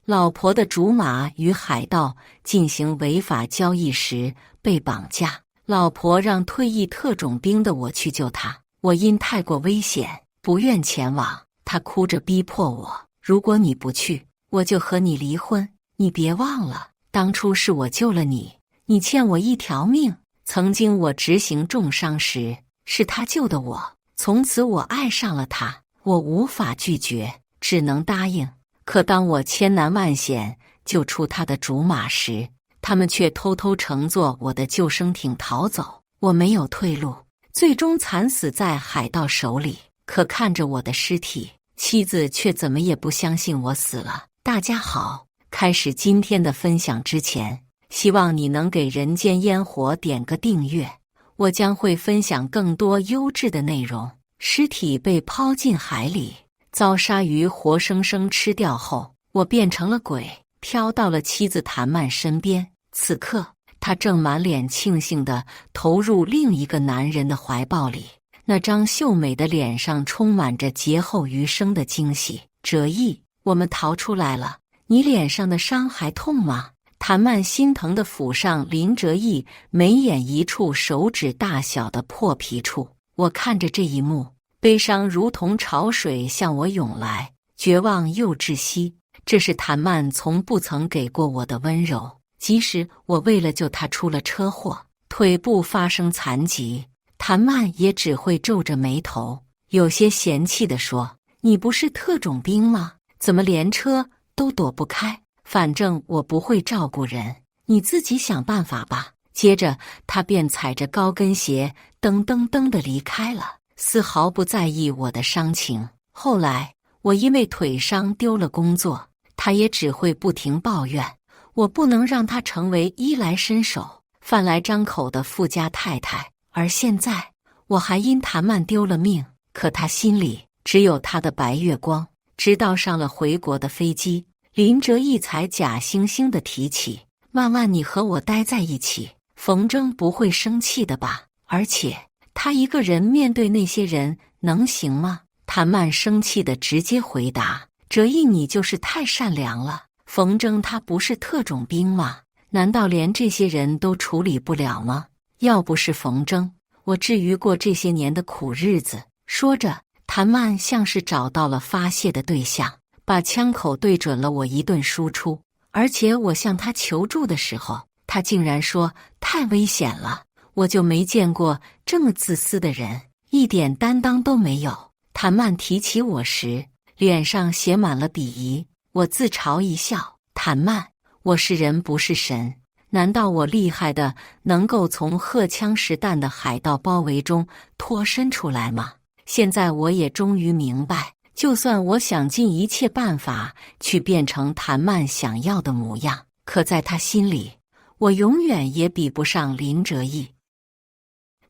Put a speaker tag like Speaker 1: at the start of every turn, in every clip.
Speaker 1: 老婆的竹马与海盗进行违法交易时被绑架，老婆让退役特种兵的我去救她，我因太过危险不愿前往，她哭着逼迫我，如果你不去，我就和你离婚。你别忘了，当初是我救了你，你欠我一条命。曾经我执行重伤时，是他救的我，从此我爱上了他，我无法拒绝，只能答应。可当我千难万险救出他的竹马时，他们却偷偷乘坐我的救生艇逃走，我没有退路，最终惨死在海盗手里。可看着我的尸体，妻子却怎么也不相信我死了。大家好，开始今天的分享之前，希望你能给人间烟火点个订阅，我将会分享更多优质的内容。尸体被抛进海里，遭鲨鱼活生生吃掉后，我变成了鬼，飘到了妻子谭曼身边。此刻，她正满脸庆幸地投入另一个男人的怀抱里，那张秀美的脸上充满着劫后余生的惊喜。哲义，我们逃出来了，你脸上的伤还痛吗？谭曼心疼地抚上林哲义眉眼一处手指大小的破皮处。我看着这一幕，悲伤如同潮水向我涌来，绝望又窒息。这是谭曼从不曾给过我的温柔，即使我为了救她出了车祸，腿部发生残疾，谭曼也只会皱着眉头，有些嫌弃地说：“你不是特种兵吗？怎么连车都躲不开？反正我不会照顾人，你自己想办法吧。”接着，他便踩着高跟鞋噔噔噔地离开了，丝毫不在意我的伤情。后来，我因为腿伤丢了工作，他也只会不停抱怨，我不能让他成为衣来伸手、饭来张口的富家太太。而现在，我还因谭曼丢了命，可他心里只有他的白月光。直到上了回国的飞机，林哲义才假惺惺地提起：“万万，你和我待在一起，冯征不会生气的吧？而且他一个人面对那些人能行吗？”谭曼生气地直接回答：“哲义，你就是太善良了。冯征他不是特种兵吗？难道连这些人都处理不了吗？要不是冯征，我至于过这些年的苦日子。”说着，谭曼像是找到了发泄的对象，把枪口对准了我一顿输出。而且我向他求助的时候，他竟然说太危险了。我就没见过这么自私的人，一点担当都没有。谭曼提起我时，脸上写满了鄙夷。我自嘲一笑：“谭曼，我是人不是神，难道我厉害的能够从荷枪实弹的海盗包围中脱身出来吗？”现在我也终于明白，就算我想尽一切办法去变成谭曼想要的模样，可在他心里，我永远也比不上林哲义。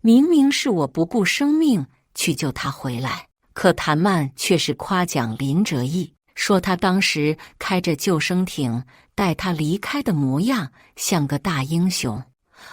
Speaker 1: 明明是我不顾生命去救他回来，可谭曼却是夸奖林哲义，说他当时开着救生艇带他离开的模样像个大英雄。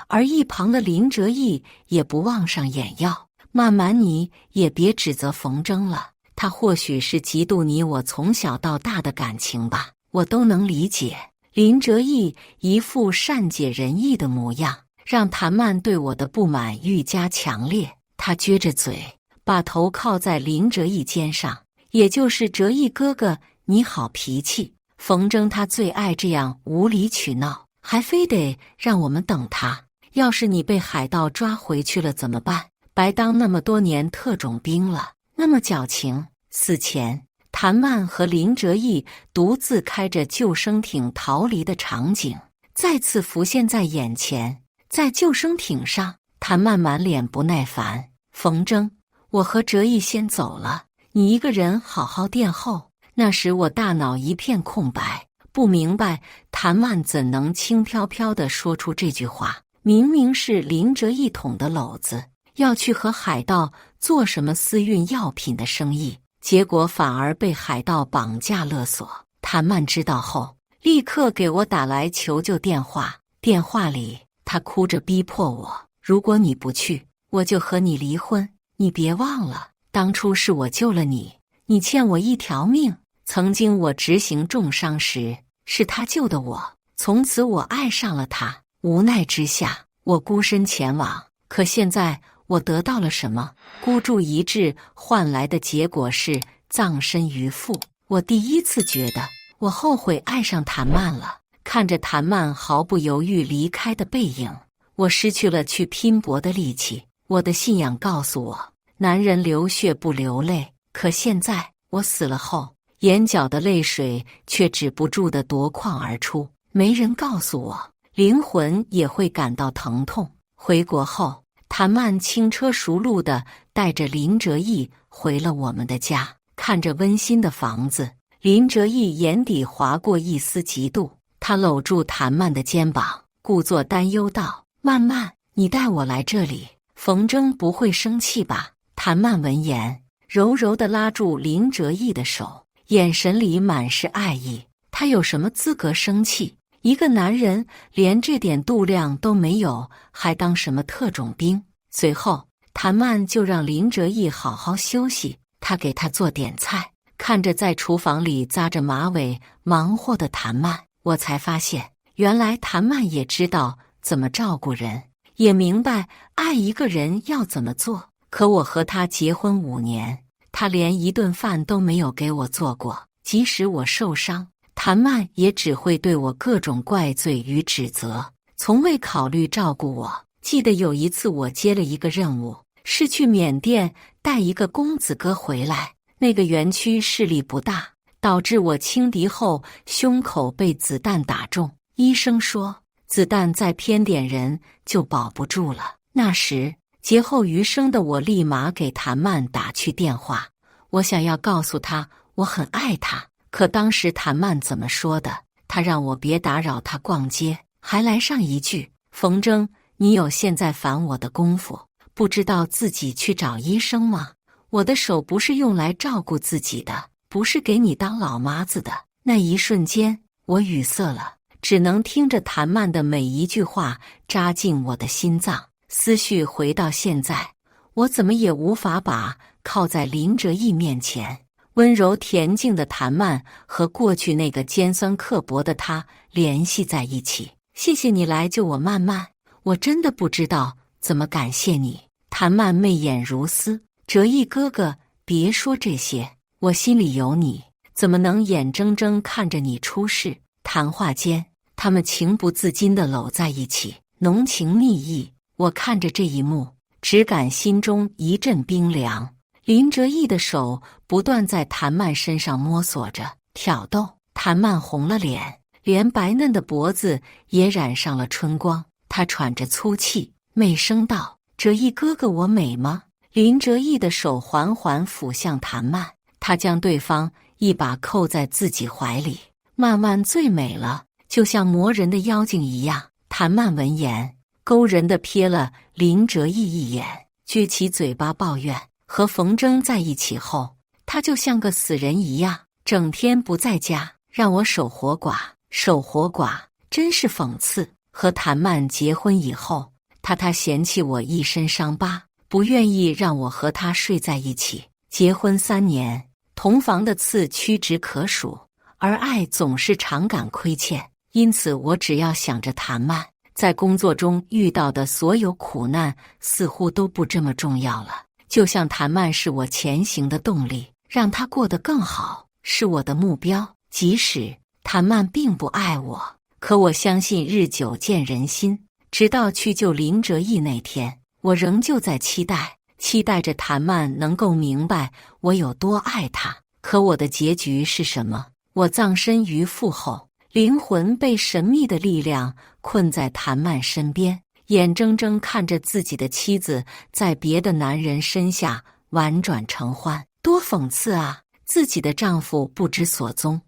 Speaker 1: 而一旁的林哲义也不忘上眼药：“曼曼，你也别指责冯征了，他或许是嫉妒你我从小到大的感情吧，我都能理解。”林哲义一副善解人意的模样，让谭曼对我的不满愈加强烈。他撅着嘴，把头靠在林哲义肩上：“也就是哲义哥哥，你好脾气。冯征他最爱这样无理取闹，还非得让我们等他。要是你被海盗抓回去了怎么办？白当那么多年特种兵了，那么矫情。”死前，谭曼和林哲义独自开着救生艇逃离的场景再次浮现在眼前。在救生艇上，谭曼满脸不耐烦：“冯征，我和哲义先走了，你一个人好好殿后。”那时我大脑一片空白，不明白谭曼怎能轻飘飘地说出这句话。明明是林哲义捅的篓子，要去和海盗做什么私运药品的生意，结果反而被海盗绑架勒索。谭曼知道后，立刻给我打来求救电话。电话里，他哭着逼迫我：“如果你不去，我就和你离婚。你别忘了，当初是我救了你，你欠我一条命。曾经我执行重伤时，是他救的我。从此我爱上了他，无奈之下，我孤身前往。可现在我得到了什么？孤注一掷换来的结果是葬身鱼腹。我第一次觉得我后悔爱上谭曼了。看着谭曼毫不犹豫离开的背影，我失去了去拼搏的力气。我的信仰告诉我，男人流血不流泪。可现在我死了后，眼角的泪水却止不住地夺眶而出。没人告诉我，灵魂也会感到疼痛。回国后，谭曼轻车熟路地带着林哲义回了我们的家。看着温馨的房子，林哲义眼底划过一丝嫉妒。他搂住谭曼的肩膀，故作担忧道：“曼曼，你带我来这里，冯征不会生气吧？”谭曼闻言，柔柔地拉住林哲义的手，眼神里满是爱意。他有什么资格生气？一个男人连这点度量都没有，还当什么特种兵？随后，谭曼就让林哲义好好休息，他给他做点菜。看着在厨房里扎着马尾忙活的谭曼，我才发现，原来谭曼也知道怎么照顾人，也明白爱一个人要怎么做。可我和他结婚5年，他连一顿饭都没有给我做过。即使我受伤，谭曼也只会对我各种怪罪与指责，从未考虑照顾我。记得有一次我接了一个任务，是去缅甸带一个公子哥回来，那个园区势力不大，导致我轻敌后胸口被子弹打中。医生说子弹再偏点人就保不住了。那时劫后余生的我立马给谭曼打去电话，我想要告诉他我很爱他。可当时谭曼怎么说的？他让我别打扰他逛街，还来上一句：“冯征，你有现在烦我的功夫，不知道自己去找医生吗？我的手不是用来照顾自己的，不是给你当老妈子的。”那一瞬间，我语塞了，只能听着谭曼的每一句话扎进我的心脏。思绪回到现在，我怎么也无法把靠在林哲义面前温柔恬静的谭曼和过去那个尖酸刻薄的他联系在一起。谢谢你来救我，曼曼，我真的不知道怎么感谢你。谭曼媚眼如丝，哲义哥哥，别说这些，我心里有你，怎么能眼睁睁看着你出事？谈话间，他们情不自禁地搂在一起，浓情蜜意。我看着这一幕，只感心中一阵冰凉。林哲义的手不断在谭曼身上摸索着挑逗，谭曼红了脸，连白嫩的脖子也染上了春光。他喘着粗气，媚声道：“哲义哥哥，我美吗？”林哲义的手缓缓抚向谭曼，他将对方一把扣在自己怀里。曼曼最美了，就像魔人的妖精一样。谭曼闻言，勾人的瞥了林哲义一眼，撅起嘴巴抱怨。和冯征在一起后，他就像个死人一样，整天不在家，让我守活寡。守活寡真是讽刺。和谭曼结婚以后，他嫌弃我一身伤疤，不愿意让我和他睡在一起。结婚3年，同房的次屈指可数，而爱总是常感亏欠。因此我只要想着谭曼，在工作中遇到的所有苦难似乎都不这么重要了。就像谭曼是我前行的动力，让他过得更好是我的目标。即使谭曼并不爱我，可我相信日久见人心。直到去救林哲义那天，我仍旧在期待着谭曼能够明白我有多爱他。可我的结局是什么？我葬身鱼腹后，灵魂被神秘的力量困在谭曼身边，眼睁睁看着自己的妻子在别的男人身下婉转承欢。多讽刺啊！自己的丈夫不知所踪，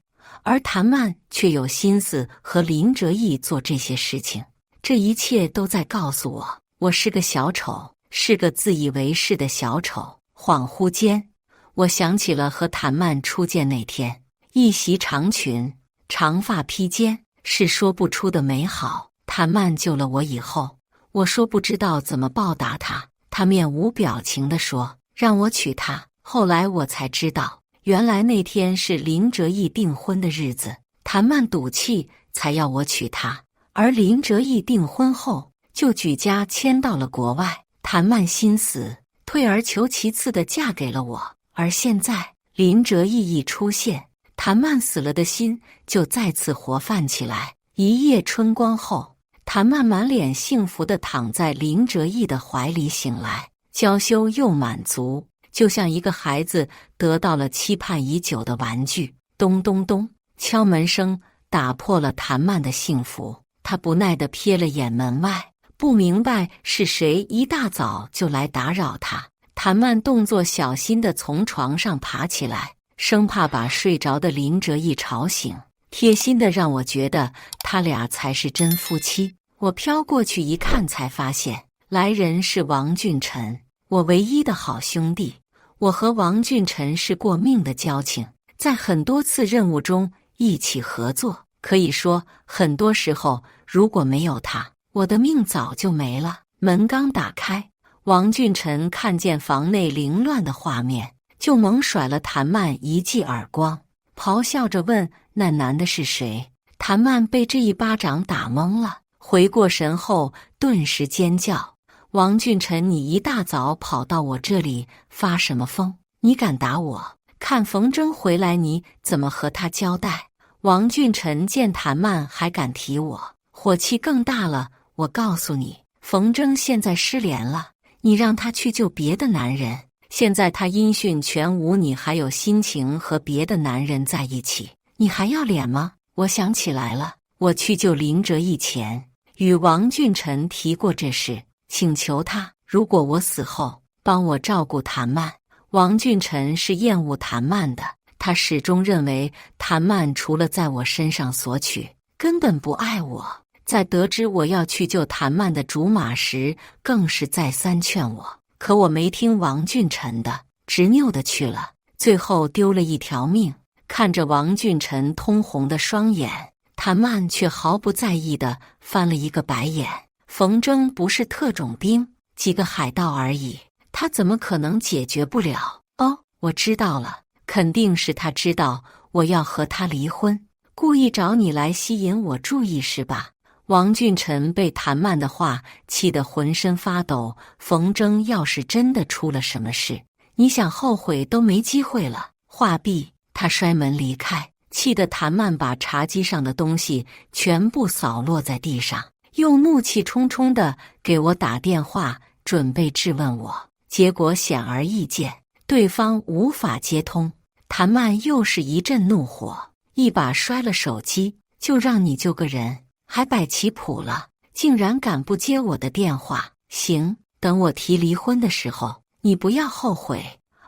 Speaker 1: 而谭曼却有心思和林哲义做这些事情。这一切都在告诉我，我是个小丑，是个自以为是的小丑。恍惚间，我想起了和谭曼初见那天，一袭长裙，长发披肩，是说不出的美好。谭曼救了我以后，我说不知道怎么报答他，他面无表情地说让我娶她。后来我才知道，原来那天是林哲义订婚的日子，谭曼赌气才要我娶她，而林哲义订婚后就举家迁到了国外。谭曼心死，退而求其次地嫁给了我。而现在林哲义一出现，谭曼死了的心就再次活泛起来。一夜春光后，谭曼满脸幸福地躺在林哲义的怀里醒来，娇羞又满足，就像一个孩子得到了期盼已久的玩具。咚咚咚，敲门声打破了谭曼的幸福。她不耐地瞥了眼门外，不明白是谁一大早就来打扰她。谭曼动作小心地从床上爬起来，生怕把睡着的林哲义吵醒，贴心地让我觉得他俩才是真夫妻。我飘过去一看，才发现来人是王俊臣，我唯一的好兄弟。我和王俊臣是过命的交情，在很多次任务中一起合作，可以说很多时候如果没有他，我的命早就没了。门刚打开，王俊臣看见房内凌乱的画面，就猛甩了谭曼一记耳光，咆哮着问那男的是谁。谭曼被这一巴掌打懵了，回过神后顿时尖叫：王俊臣，你一大早跑到我这里发什么疯？你敢打我？看冯征回来你怎么和他交代？王俊臣见谭曼还敢提我，火气更大了。我告诉你，冯征现在失联了，你让他去救别的男人，现在他音讯全无，你还有心情和别的男人在一起，你还要脸吗？我想起来了，我去救林哲义前与王俊臣提过这事，请求他如果我死后帮我照顾谭曼。王俊臣是厌恶谭曼的，他始终认为谭曼除了在我身上索取，根本不爱我。在得知我要去救谭曼的竹马时，更是再三劝我，可我没听王俊臣的，执拗的去了，最后丢了一条命。看着王俊臣通红的双眼，谭曼却毫不在意地翻了一个白眼。冯征不是特种兵，几个海盗而已，他怎么可能解决不了？哦，我知道了，肯定是他知道我要和他离婚，故意找你来吸引我注意是吧？王俊臣被谭曼的话气得浑身发抖。冯征要是真的出了什么事，你想后悔都没机会了。话毕，他摔门离开，气得谭曼把茶几上的东西全部扫落在地上，又怒气冲冲地给我打电话，准备质问我。结果显而易见，对方无法接通。谭曼又是一阵怒火，一把摔了手机，就让你救个人，还摆棋谱了，竟然敢不接我的电话。行，等我提离婚的时候，你不要后悔。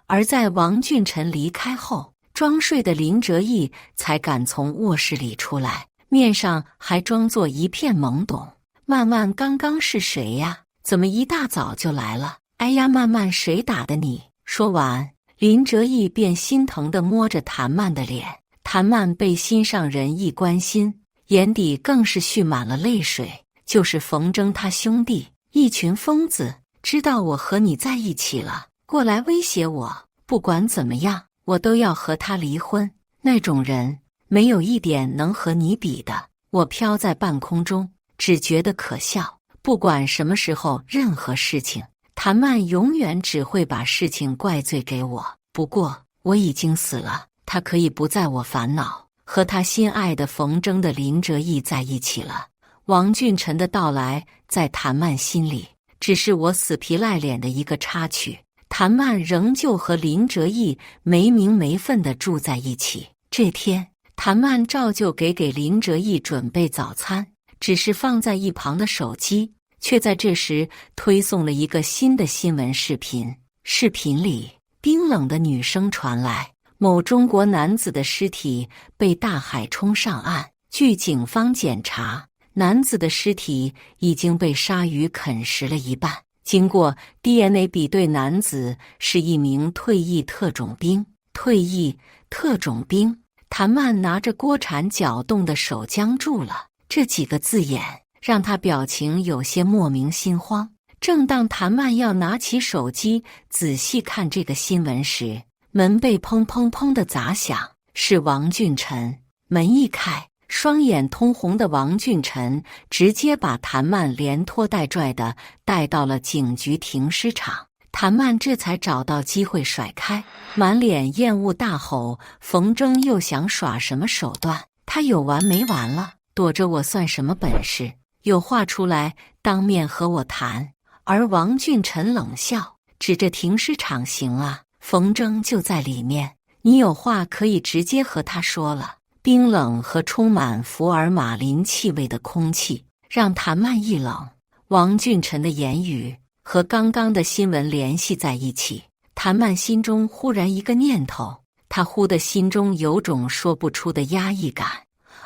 Speaker 1: 而在王俊臣离开后，装睡的林哲义才敢从卧室里出来，面上还装作一片懵懂。曼曼刚刚是谁呀？怎么一大早就来了？哎呀，曼曼，谁打的你？说完，林哲义便心疼地摸着谭曼的脸。谭曼被心上人一关心，眼底更是蓄满了泪水。就是冯征他兄弟，一群疯子，知道我和你在一起了，过来威胁我，不管怎么样，我都要和他离婚。那种人，没有一点能和你比的。我飘在半空中，只觉得可笑。不管什么时候，任何事情，谭曼永远只会把事情怪罪给我。不过我已经死了，他可以不在我烦恼，和他心爱的冯征的林哲义在一起了。王俊臣的到来在谭曼心里只是我死皮赖脸的一个插曲，谭曼仍旧和林哲义没名没分地住在一起。这天，谭曼照旧给林哲义准备早餐，只是放在一旁的手机却在这时推送了一个新的新闻视频。视频里，冰冷的女声传来，某中国男子的尸体被大海冲上岸。据警方检查，男子的尸体已经被鲨鱼啃食了一半。经过 DNA 比对，男子是一名退役特种兵。退役特种兵，谭曼拿着锅铲搅动的手僵住了，这几个字眼让他表情有些莫名心慌。正当谭曼要拿起手机仔细看这个新闻时，门被砰砰砰的砸响，是王俊臣。门一开，双眼通红的王俊臣直接把谭曼连拖带拽的带到了警局停尸场。谭曼这才找到机会甩开，满脸厌恶大吼：冯征又想耍什么手段？他有完没完了？躲着我算什么本事？有话出来当面和我谈。而王俊臣冷笑，指着停尸场：行啊，冯征就在里面，你有话可以直接和他说了。冰冷和充满福尔马林气味的空气让谭曼一冷。王俊臣的言语和刚刚的新闻联系在一起，谭曼心中忽然一个念头，他忽的心中有种说不出的压抑感。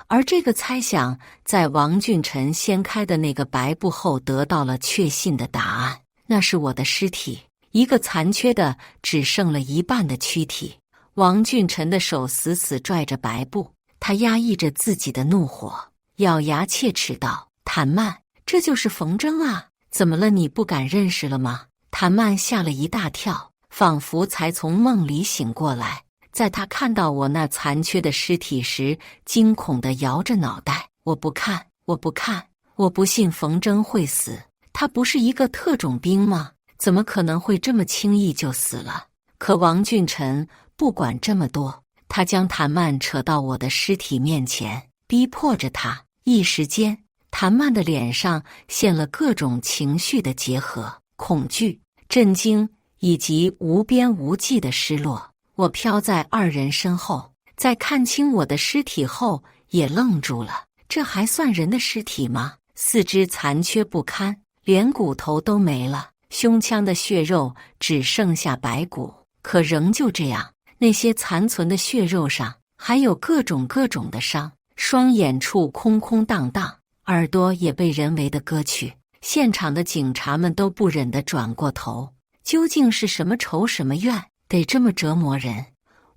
Speaker 1: 而这个猜想在王俊臣掀开的那个白布后得到了确信的答案，那是我的尸体，一个残缺的只剩了一半的躯体。王俊臣的手死死拽着白布，他压抑着自己的怒火，咬牙切齿道：谭曼，这就是冯征啊，怎么了？你不敢认识了吗？谭曼吓了一大跳，仿佛才从梦里醒过来。在他看到我那残缺的尸体时，惊恐地摇着脑袋：我不看，我不看，我不信冯征会死，他不是一个特种兵吗？怎么可能会这么轻易就死了？可王俊臣不管这么多，他将谭曼扯到我的尸体面前，逼迫着他。一时间，谭曼的脸上现了各种情绪的结合：恐惧、震惊以及无边无际的失落。我飘在二人身后，在看清我的尸体后也愣住了。这还算人的尸体吗？四肢残缺不堪，连骨头都没了，胸腔的血肉只剩下白骨。可仍旧这样，那些残存的血肉上还有各种的伤，双眼处空空荡荡，耳朵也被人为的割去。现场的警察们都不忍地转过头，究竟是什么仇什么怨，得这么折磨人？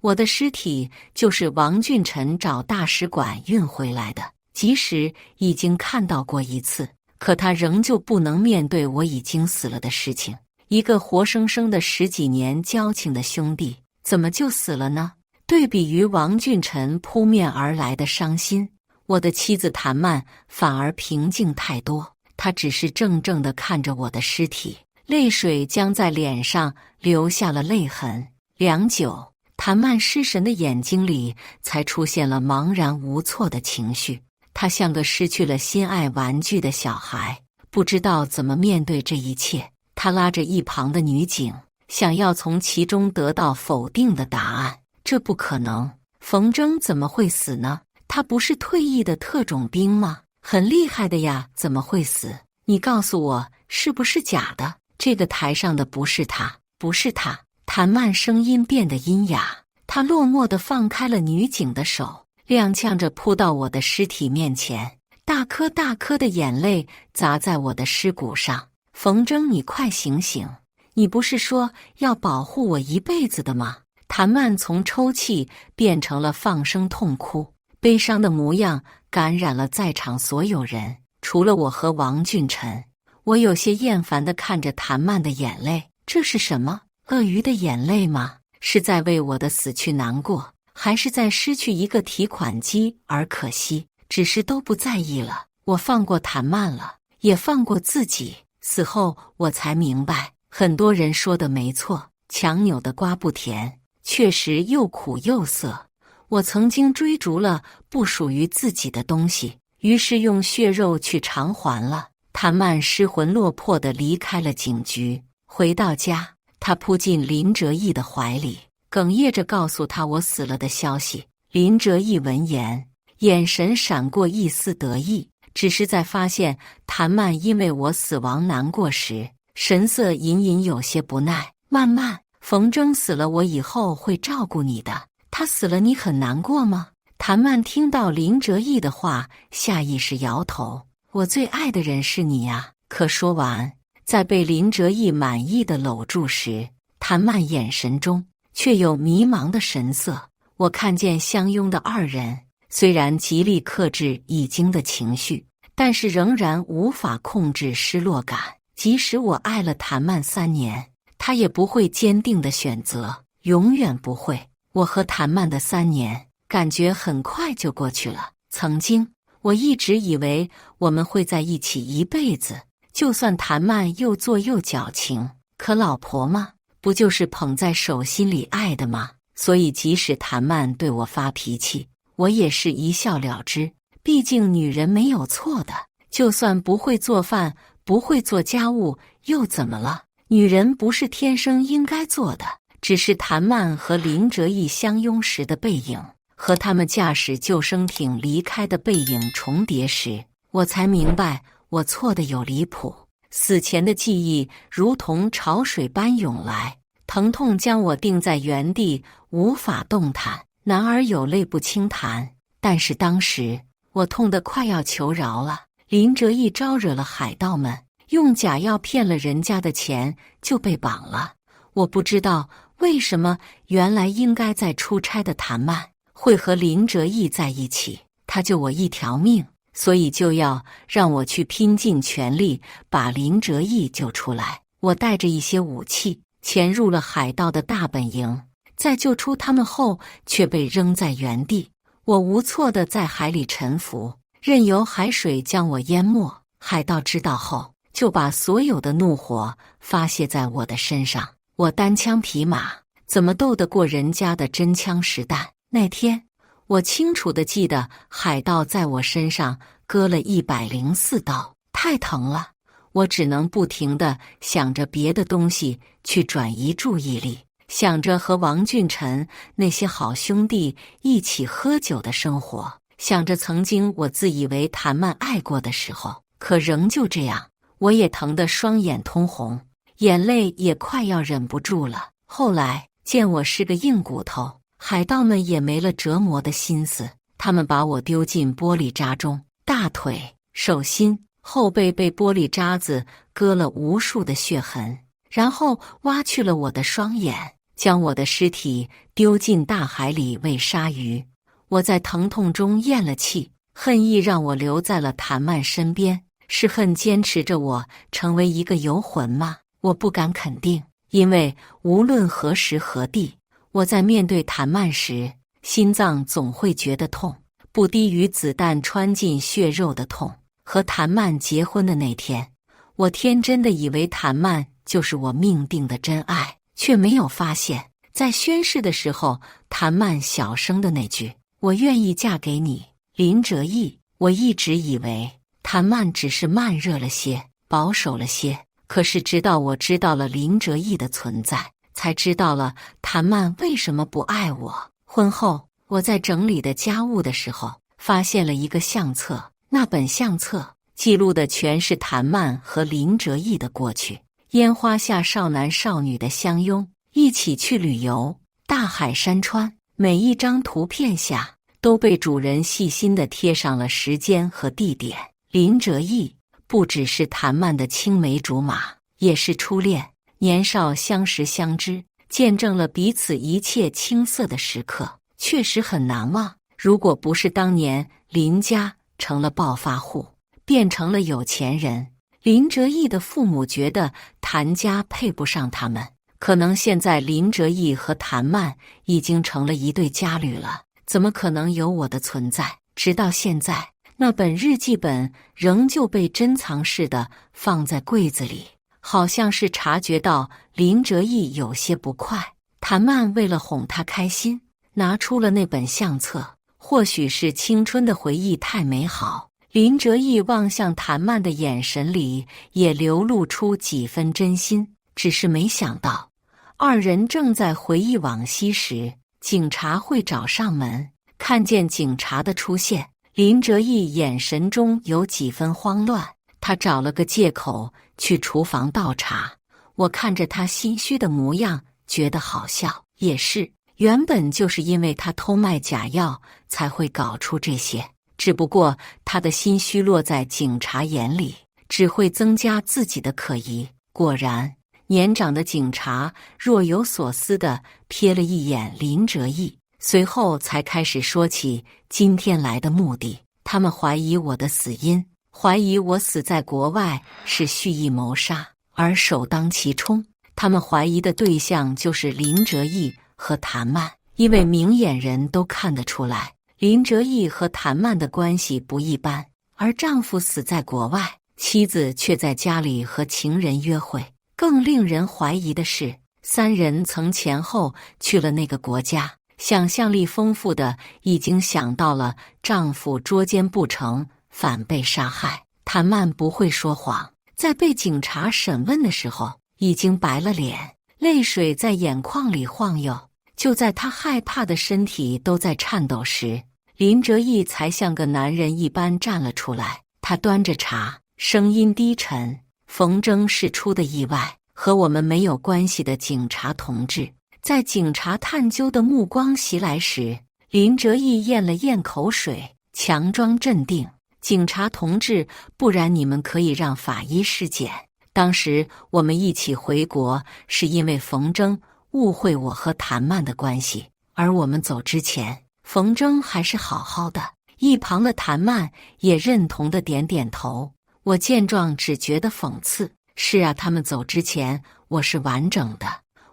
Speaker 1: 我的尸体就是王俊臣找大使馆运回来的，即使已经看到过一次，可他仍旧不能面对我已经死了的事情。一个活生生的10几年交情的兄弟，怎么就死了呢？对比于王俊臣扑面而来的伤心，我的妻子谭曼反而平静太多。她只是怔怔地看着我的尸体，泪水将在脸上留下了泪痕。良久，谭曼失神的眼睛里才出现了茫然无措的情绪。她像个失去了心爱玩具的小孩，不知道怎么面对这一切。她拉着一旁的女警，想要从其中得到否定的答案。这不可能，冯征怎么会死呢？他不是退役的特种兵吗？很厉害的呀，怎么会死？你告诉我，是不是假的？这个台上的不是他，不是他。谭曼声音变得阴哑，她落寞地放开了女警的手，踉跄着扑到我的尸体面前，大颗大颗的眼泪砸在我的尸骨上。冯征，你快醒醒！你不是说要保护我一辈子的吗？谭曼从抽泣变成了放声痛哭，悲伤的模样感染了在场所有人，除了我和王俊臣。我有些厌烦地看着谭曼的眼泪，这是什么？鳄鱼的眼泪吗？是在为我的死去难过，还是在失去一个提款机而可惜？只是都不在意了。我放过谭曼了，也放过自己。死后我才明白，很多人说的没错，强扭的瓜不甜，确实又苦又涩。我曾经追逐了不属于自己的东西，于是用血肉去偿还了。谭曼失魂落魄地离开了警局，回到家，他扑进林哲义的怀里，哽咽着告诉他我死了的消息。林哲义闻言，眼神闪过一丝得意，只是在发现谭曼因为我死亡难过时，神色隐隐有些不耐。曼曼，冯征死了，我以后会照顾你的。他死了，你很难过吗？谭曼听到林哲义的话，下意识摇头。我最爱的人是你呀。可说完，在被林哲义满意的搂住时，谭曼眼神中却有迷茫的神色。我看见相拥的二人，虽然极力克制已经的情绪，但是仍然无法控制失落感。即使我爱了谭曼3年，他也不会坚定的选择，永远不会。我和谭曼的3年，感觉很快就过去了。曾经，我一直以为我们会在一起一辈子，就算谭曼又作又矫情，可老婆嘛，不就是捧在手心里爱的吗？所以即使谭曼对我发脾气，我也是一笑了之。毕竟女人没有错的，就算不会做饭，不会做家务，又怎么了？女人不是天生应该做的。只是谭曼和林哲义相拥时的背影，和他们驾驶救生艇离开的背影重叠时，我才明白我错得有离谱。死前的记忆如同潮水般涌来，疼痛将我定在原地，无法动弹。男儿有泪不轻弹，但是当时我痛得快要求饶了。林哲义招惹了海盗们，用假药骗了人家的钱，就被绑了。我不知道为什么，原来应该在出差的谭曼会和林哲义在一起，他救我一条命，所以就要让我去拼尽全力把林哲义救出来。我带着一些武器潜入了海盗的大本营，在救出他们后却被扔在原地，我无措地在海里沉浮，任由海水将我淹没。海盗知道后，就把所有的怒火发泄在我的身上。我单枪匹马，怎么斗得过人家的真枪实弹？那天，我清楚地记得海盗在我身上割了104刀，太疼了。我只能不停地想着别的东西去转移注意力，想着和王俊臣那些好兄弟一起喝酒的生活，想着曾经我自以为谭曼爱过的时候，可仍旧这样，我也疼得双眼通红。眼泪也快要忍不住了。后来见我是个硬骨头，海盗们也没了折磨的心思，他们把我丢进玻璃渣中，大腿、手心、后背被玻璃渣子割了无数的血痕，然后挖去了我的双眼，将我的尸体丢进大海里喂鲨鱼。我在疼痛中咽了气，恨意让我留在了谭曼身边，是恨坚持着我成为一个游魂吗？我不敢肯定，因为无论何时何地，我在面对谭曼时，心脏总会觉得痛，不低于子弹穿进血肉的痛。和谭曼结婚的那天，我天真的以为谭曼就是我命定的真爱，却没有发现，在宣誓的时候，谭曼小声的那句“我愿意嫁给你，林哲义”，我一直以为谭曼只是慢热了些，保守了些。可是直到我知道了林哲义的存在，才知道了谭曼为什么不爱我。婚后，我在整理的家务的时候，发现了一个相册。那本相册记录的全是谭曼和林哲义的过去，烟花下少男少女的相拥，一起去旅游，大海山川，每一张图片下都被主人细心地贴上了时间和地点。林哲义不只是谭曼的青梅竹马，也是初恋。年少相识相知，见证了彼此一切青涩的时刻，确实很难忘。如果不是当年林家成了暴发户，变成了有钱人，林哲义的父母觉得谭家配不上他们，可能现在林哲义和谭曼已经成了一对家侣了，怎么可能有我的存在？直到现在，那本日记本仍旧被珍藏似的放在柜子里，好像是察觉到林哲义有些不快，谭曼为了哄他开心，拿出了那本相册。或许是青春的回忆太美好，林哲义望向谭曼的眼神里也流露出几分真心。只是没想到，二人正在回忆往昔时，警察会找上门。看见警察的出现，林哲义眼神中有几分慌乱，他找了个借口去厨房倒茶。我看着他心虚的模样，觉得好笑。也是，原本就是因为他偷卖假药才会搞出这些，只不过他的心虚落在警察眼里，只会增加自己的可疑。果然，年长的警察若有所思地瞥了一眼林哲义，随后才开始说起今天来的目的。他们怀疑我的死因，怀疑我死在国外是蓄意谋杀，而首当其冲。他们怀疑的对象就是林哲义和谭曼，因为明眼人都看得出来，林哲义和谭曼的关系不一般，而丈夫死在国外，妻子却在家里和情人约会。更令人怀疑的是，三人曾前后去了那个国家，想象力丰富的已经想到了丈夫捉奸不成反被杀害。谭曼不会说谎，在被警察审问的时候已经白了脸，泪水在眼眶里晃悠。就在她害怕的身体都在颤抖时，林哲义才像个男人一般站了出来。他端着茶，声音低沉：“冯征是出的意外，和我们没有关系的警察同志。”在警察探究的目光袭来时，林哲义咽了咽口水，强装镇定：“警察同志，不然你们可以让法医尸检。当时我们一起回国，是因为冯征误会我和谭曼的关系，而我们走之前，冯征还是好好的。”一旁的谭曼也认同的点点头。我见状只觉得讽刺：是啊，他们走之前我是完整的，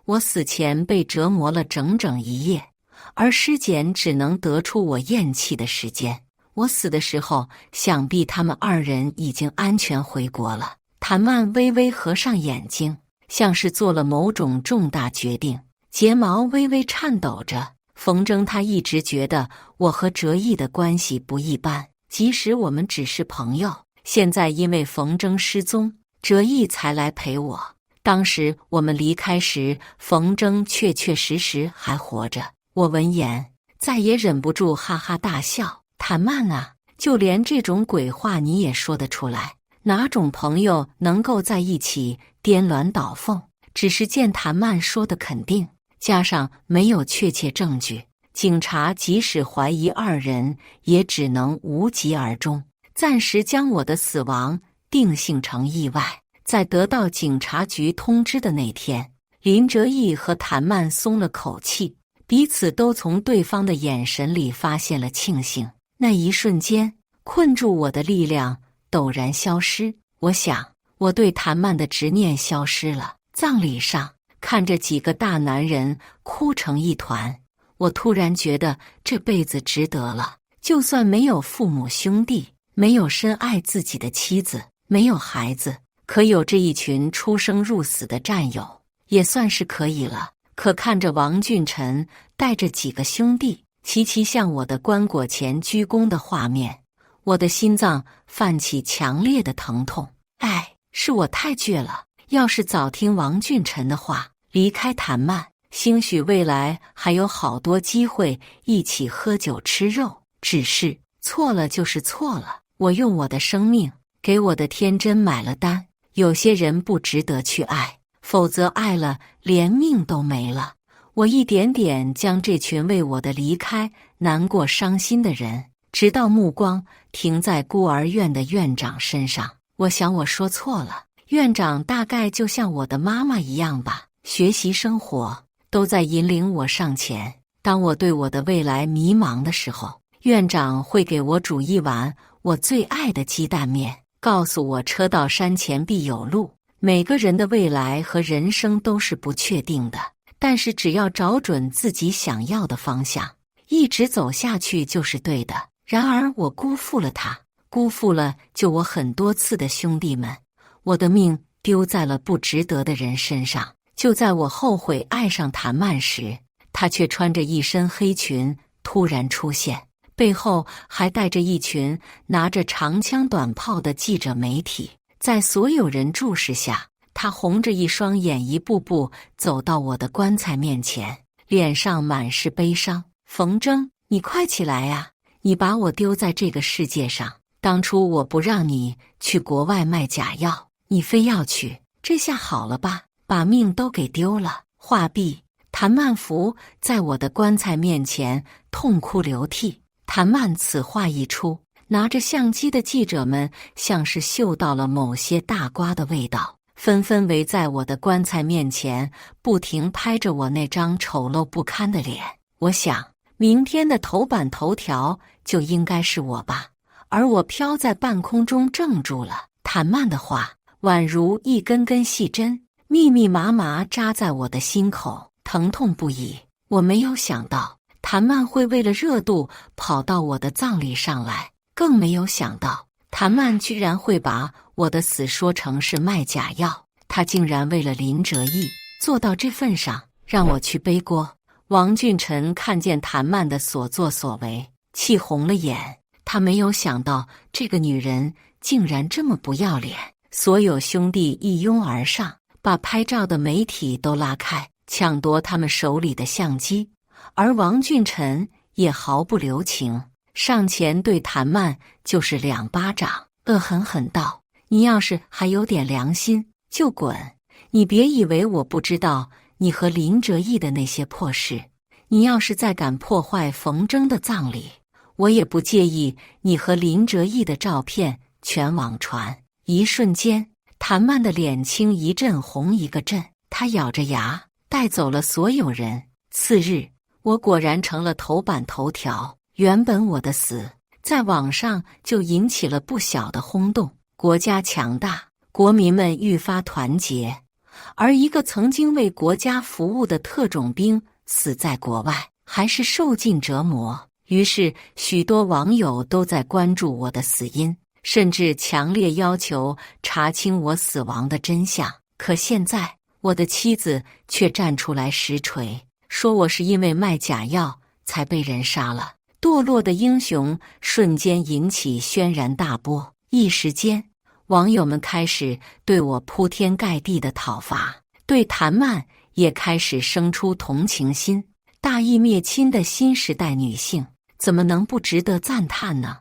Speaker 1: 我死前被折磨了整整一夜，而尸检只能得出我咽气的时间。我死的时候，想必他们二人已经安全回国了。谭曼微微合上眼睛，像是做了某种重大决定，睫毛微微颤抖着。冯征他一直觉得我和哲义的关系不一般，即使我们只是朋友，现在因为冯征失踪，哲义才来陪我。当时我们离开时，冯征确确实实还活着。我闻言再也忍不住哈哈大笑：“谭曼啊，就连这种鬼话你也说得出来？哪种朋友能够在一起颠鸾倒凤？”只是见谭曼说的肯定，加上没有确切证据，警察即使怀疑二人，也只能无疾而终，暂时将我的死亡定性成意外。在得到警察局通知的那天，林哲义和谭曼松了口气，彼此都从对方的眼神里发现了庆幸。那一瞬间，困住我的力量陡然消失。我想，我对谭曼的执念消失了。葬礼上，看着几个大男人哭成一团，我突然觉得这辈子值得了。就算没有父母兄弟，没有深爱自己的妻子，没有孩子，可有这一群出生入死的战友，也算是可以了。可看着王俊臣带着几个兄弟齐齐向我的棺椁前鞠躬的画面，我的心脏泛起强烈的疼痛。是我太倔了，要是早听王俊臣的话，离开谭曼，兴许未来还有好多机会一起喝酒吃肉。只是错了就是错了，我用我的生命给我的天真买了单。有些人不值得去爱，否则爱了连命都没了。我一点点将这群为我的离开难过伤心的人，直到目光停在孤儿院的院长身上。我想我说错了，院长大概就像我的妈妈一样吧，学习生活都在引领我上前。当我对我的未来迷茫的时候，院长会给我煮一碗我最爱的鸡蛋面，告诉我车到山前必有路。每个人的未来和人生都是不确定的，但是只要找准自己想要的方向，一直走下去就是对的。然而我辜负了他，辜负了救我很多次的兄弟们，我的命丢在了不值得的人身上。就在我后悔爱上谭曼时，他却穿着一身黑裙突然出现，背后还带着一群拿着长枪短炮的记者媒体。在所有人注视下，他红着一双眼一步步走到我的棺材面前，脸上满是悲伤。冯征，你快起来呀！你把我丢在这个世界上，当初我不让你去国外卖假药，你非要去，这下好了吧？把命都给丢了。话毕，谭曼伏在我的棺材面前痛哭流涕。谭曼此话一出，拿着相机的记者们像是嗅到了某些大瓜的味道，纷纷围在我的棺材面前，不停拍着我那张丑陋不堪的脸。我想，明天的头版头条就应该是我吧。而我飘在半空中怔住了，谭曼的话宛如一根根细针，密密麻麻扎在我的心口，疼痛不已。我没有想到，谭曼会为了热度跑到我的葬礼上来，更没有想到谭曼居然会把我的死说成是卖假药。他竟然为了林哲义做到这份上，让我去背锅。王俊臣看见谭曼的所作所为，气红了眼。他没有想到这个女人竟然这么不要脸。所有兄弟一拥而上，把拍照的媒体都拉开，抢夺他们手里的相机。而王俊臣也毫不留情，上前对谭曼就是2巴掌，恶狠狠道：“你要是还有点良心，就滚！你别以为我不知道你和林哲义的那些破事。你要是再敢破坏冯征的葬礼，我也不介意你和林哲义的照片全网传。”一瞬间，谭曼的脸青一阵红一个阵，他咬着牙带走了所有人。次日，我果然成了头版头条。原本我的死在网上就引起了不小的轰动，国家强大，国民们愈发团结，而一个曾经为国家服务的特种兵死在国外，还是受尽折磨。于是许多网友都在关注我的死因，甚至强烈要求查清我死亡的真相。可现在，我的妻子却站出来实锤，说我是因为卖假药才被人杀了。堕落的英雄瞬间引起轩然大波，一时间，网友们开始对我铺天盖地的讨伐，对谭曼也开始生出同情心。大义灭亲的新时代女性，怎么能不值得赞叹呢？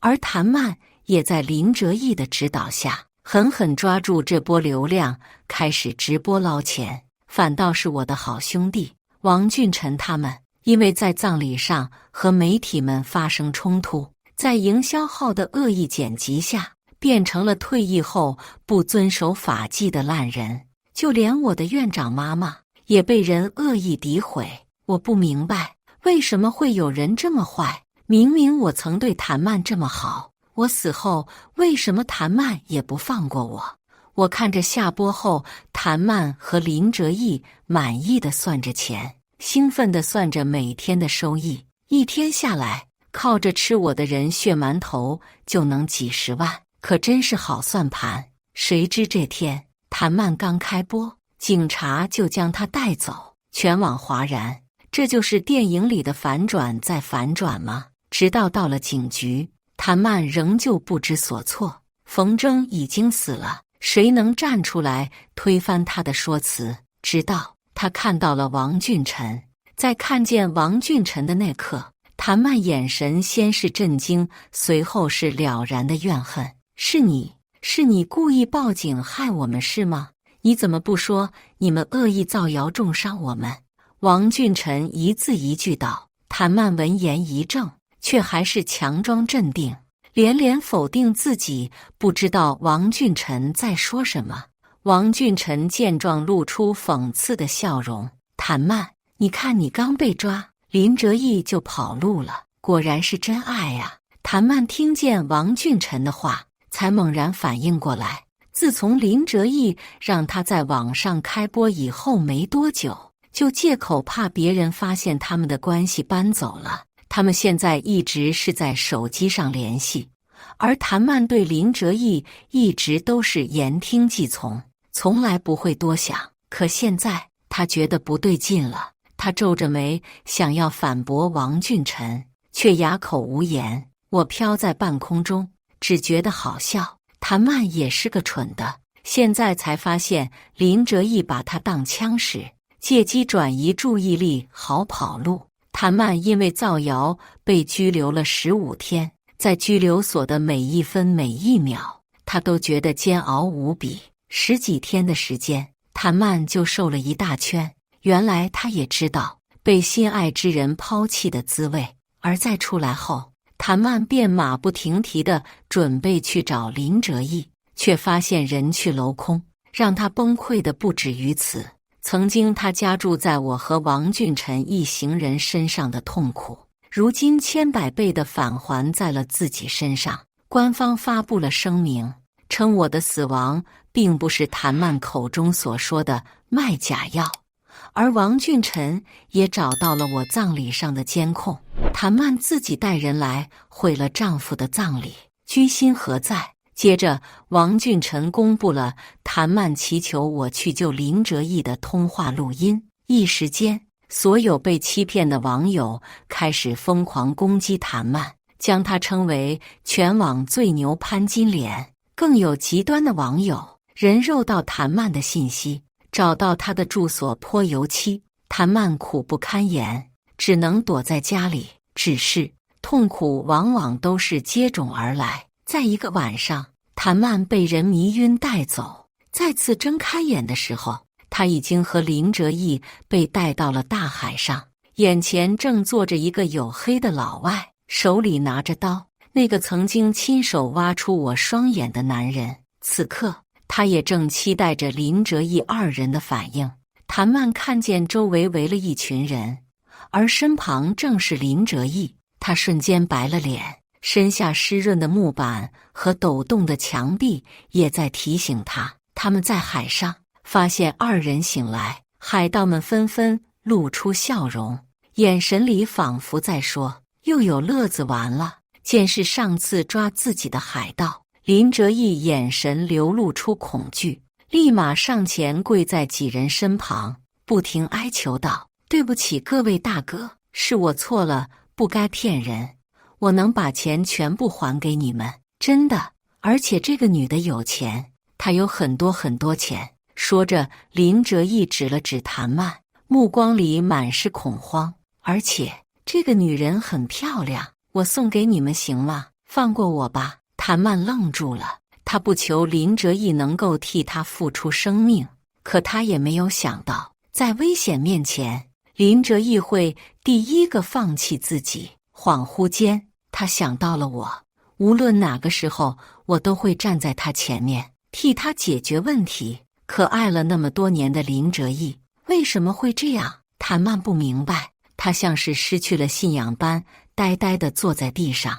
Speaker 1: 而谭曼也在林哲义的指导下，狠狠抓住这波流量，开始直播捞钱。反倒是我的好兄弟王俊臣他们，因为在葬礼上和媒体们发生冲突，在营销号的恶意剪辑下，变成了退役后不遵守法纪的烂人。就连我的院长妈妈也被人恶意诋毁。我不明白，为什么会有人这么坏？明明我曾对谭曼这么好，我死后为什么谭曼也不放过我？我看着下播后，谭曼和林哲义满意的算着钱，兴奋地算着每天的收益。一天下来，靠着吃我的人血馒头就能几10万，可真是好算盘。谁知这天谭曼刚开播，警察就将他带走，全网哗然。这就是电影里的反转再反转吗？直到到了警局，谭曼仍旧不知所措。冯征已经死了，谁能站出来推翻他的说辞？直到他看到了王俊臣，在看见王俊臣的那刻，谭曼眼神先是震惊，随后是了然的怨恨。是你故意报警害我们是吗？你怎么不说你们恶意造谣重伤我们？王俊臣一字一句道。谭曼闻言一怔，却还是强装镇定，连连否定自己不知道王俊臣在说什么。王俊臣见状露出讽刺的笑容。谭曼，你看你刚被抓，林哲义就跑路了，果然是真爱呀。谭曼听见王俊臣的话，才猛然反应过来，自从林哲义让他在网上开播以后没多久，就借口怕别人发现他们的关系搬走了。他们现在一直是在手机上联系，而谭曼对林哲义一直都是言听计从，从来不会多想。可现在他觉得不对劲了，他皱着眉想要反驳王俊臣，却哑口无言。我飘在半空中，只觉得好笑。谭曼也是个蠢的，现在才发现林哲义把他当枪使，借机转移注意力，好跑路。谭曼因为造谣被拘留了15天，在拘留所的每一分每一秒，他都觉得煎熬无比。10几天的时间，谭曼就瘦了一大圈。原来他也知道被心爱之人抛弃的滋味。而在出来后，谭曼便马不停蹄地准备去找林哲义，却发现人去楼空。让他崩溃的不止于此，曾经他加注在我和王俊臣一行人身上的痛苦，如今千百倍地返还在了自己身上。官方发布了声明，称我的死亡并不是谭曼口中所说的卖假药，而王俊臣也找到了我葬礼上的监控。谭曼自己带人来毁了丈夫的葬礼，居心何在？接着，王俊臣公布了谭曼祈求我去救林哲义的通话录音。一时间，所有被欺骗的网友开始疯狂攻击谭曼，将她称为全网最牛潘金莲。更有极端的网友人肉到谭曼的信息，找到她的住所泼油漆。谭曼苦不堪言，只能躲在家里。只是痛苦往往都是接踵而来。在一个晚上，谭曼被人迷晕带走，再次睁开眼的时候，他已经和林哲义被带到了大海上，眼前正坐着一个黝黑的老外，手里拿着刀。那个曾经亲手挖出我双眼的男人，此刻他也正期待着林哲义二人的反应。谭曼看见周围围了一群人，而身旁正是林哲义，他瞬间白了脸，身下湿润的木板和抖动的墙壁也在提醒他们在海上。发现二人醒来，海盗们纷纷露出笑容，眼神里仿佛在说：又有乐子玩了。见是上次抓自己的海盗，林哲义眼神流露出恐惧，立马上前跪在几人身旁，不停哀求道：对不起各位大哥，是我错了，不该骗人，我能把钱全部还给你们，真的。而且这个女的有钱，她有很多很多钱。说着，林哲义指了指谭曼，目光里满是恐慌。而且这个女人很漂亮，我送给你们行吗？放过我吧。谭曼愣住了，他不求林哲义能够替他付出生命，可他也没有想到，在危险面前，林哲义会第一个放弃自己。恍惚间，他想到了我，无论哪个时候，我都会站在他前面，替他解决问题。可爱了那么多年的林哲义为什么会这样？谭曼不明白，他像是失去了信仰般呆呆地坐在地上。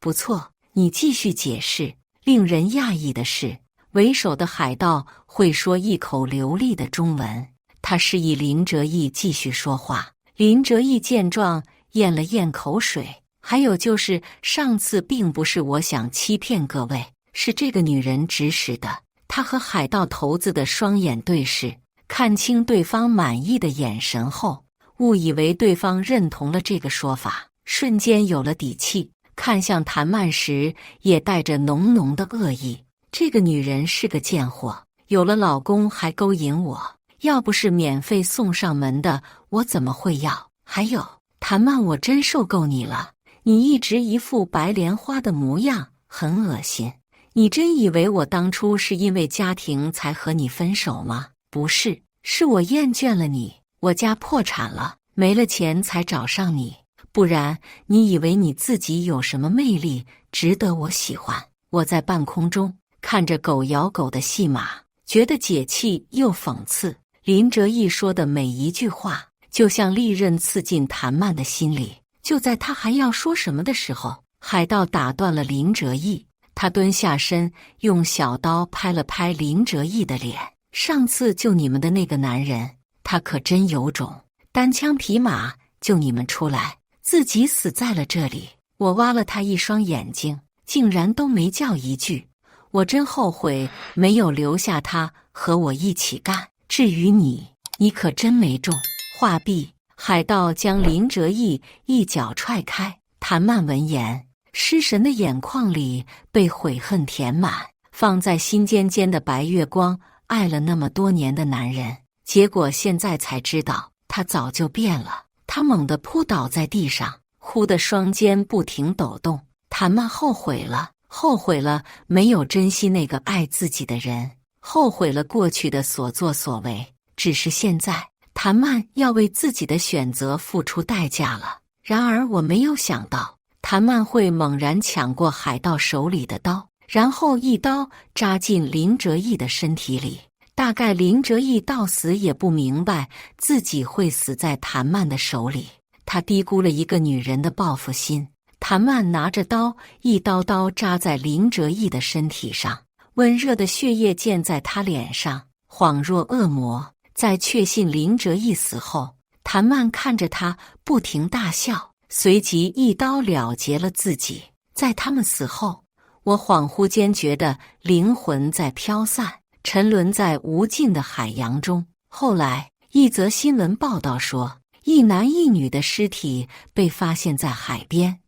Speaker 1: 不错，你继续解释。令人讶异的是，为首的海盗会说一口流利的中文，他示意林哲义继续说话。林哲义见状咽了咽口水，还有就是上次并不是我想欺骗各位，是这个女人指使的。他和海盗头子的双眼对视，看清对方满意的眼神后，误以为对方认同了这个说法，瞬间有了底气。看向谭曼时也带着浓浓的恶意，这个女人是个贱货，有了老公还勾引我，要不是免费送上门的，我怎么会要？还有，谭曼，我真受够你了，你一直一副白莲花的模样，很恶心。你真以为我当初是因为家庭才和你分手吗？不是，是我厌倦了你，我家破产了，没了钱才找上你。不然，你以为你自己有什么魅力，值得我喜欢？我在半空中看着狗咬狗的戏码，觉得解气又讽刺。林哲义说的每一句话，就像利刃刺进谭曼的心里。就在他还要说什么的时候，海盗打断了林哲义。他蹲下身，用小刀拍了拍林哲义的脸。上次救你们的那个男人，他可真有种，单枪匹马救你们出来，自己死在了这里。我挖了他一双眼睛，竟然都没叫一句。我真后悔没有留下他和我一起干。至于你，你可真没中。话毕，海盗将林哲义一脚踹开。谭曼闻言，失神的眼眶里被悔恨填满，放在心尖尖的白月光，爱了那么多年的男人，结果现在才知道他早就变了。他猛地扑倒在地上，忽的双肩不停抖动。谭曼后悔了，后悔了没有珍惜那个爱自己的人，后悔了过去的所作所为。只是现在，谭曼要为自己的选择付出代价了。然而我没有想到，谭曼会猛然抢过海盗手里的刀，然后一刀扎进林哲义的身体里。大概林哲义到死也不明白自己会死在谭曼的手里，他低估了一个女人的报复心。谭曼拿着刀，一刀刀扎在林哲义的身体上，温热的血液溅在他脸上，恍若恶魔。在确信林哲义死后，谭曼看着他不停大笑，随即一刀了结了自己。在他们死后，我恍惚间觉得灵魂在飘散，沉沦在无尽的海洋中。后来，一则新闻报道说，一男一女的尸体被发现在海边，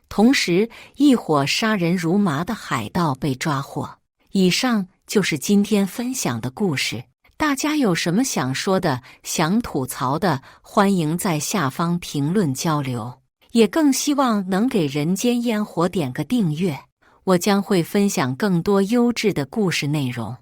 Speaker 1: 同时一伙杀人如麻的海盗被抓获。以上就是今天分享的故事。大家有什么想说的、想吐槽的，欢迎在下方评论交流。也更希望能给人间烟火点个订阅，我将会分享更多优质的故事内容。